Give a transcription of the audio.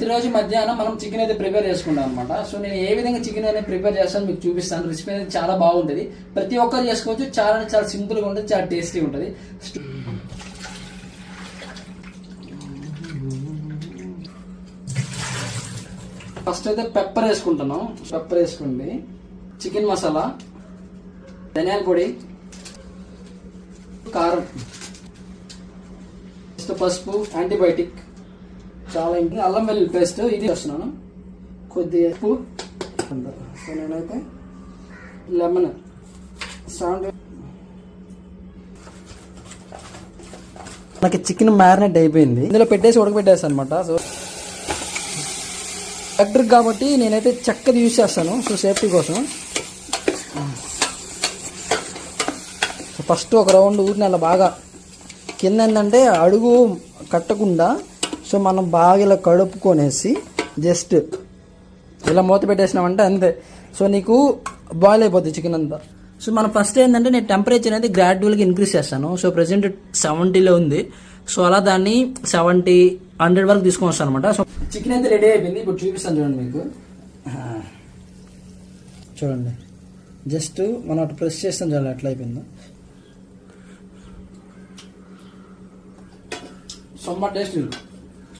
ప్రతిరోజు మధ్యాహ్నం మనం చికెన్ అయితే ప్రిపేర్ చేసుకుంటాం అనమాట. సో నేను ఏ విధంగా చికెన్ అనేది ప్రిపేర్ చేస్తాను మీకు చూపిస్తాను. రెసిపీ అనేది చాలా బాగుంటుంది, ప్రతి ఒక్కరు చేసుకోవచ్చు. చాలా సింపుల్గా ఉంటుంది, చాలా టేస్టీగా ఉంటుంది. ఫస్ట్ అయితే పెప్పర్ వేసుకుంటున్నాం. పెప్పర్ వేసుకోండి, చికెన్ మసాలా, ధనియాల పొడి, కారం, పసుపు, యాంటీబయాటిక్, చాలా ఇంకా అల్లం వెల్లుల్లి పేస్ట్ ఇది వేస్తున్నాను. కొద్దిగా ఉప్పు, సో నేనైతే లెమన్, సాల్ట్. మనకి చికెన్ మ్యారినేట్ అయిపోయింది, ఇందులో పెట్టేసి ఉడకబెట్టేస్తాను అనమాట. సో ఎలక్ట్రిక్ కాబట్టి నేనైతే చెక్కది యూజ్ చేస్తాను, సో సేఫ్టీ కోసం. సో ఫస్ట్ ఒక రౌండ్ ఊరిని అలా బాగా కింద ఏంటంటే అడుగు కట్టకుండా, సో మనం బాగా ఇలా కడుపుకొనేసి జస్ట్ ఇలా మూత పెట్టేసినామంటే అంతే. సో నీకు బాయిల్ అయిపోద్ది చికెన్ అంతా. సో మనం ఫస్ట్ ఏంటంటే నేను టెంపరేచర్ అనేది గ్రాడ్యువల్గా ఇంక్రీజ్ చేస్తాను. సో ప్రజెంట్ 70లో ఉంది. సో అలా దాన్ని 70, 100 వరకు తీసుకొని వస్తాను అనమాట. సో చికెన్ అయితే రెడీ అయిపోయింది. ఇప్పుడు చూపిస్తాను చూడండి మీకు. చూడండి, జస్ట్ మనం అటు ప్రెస్ చేస్తాం చాలా ఎట్లా అయిపోయిందో. Summer taste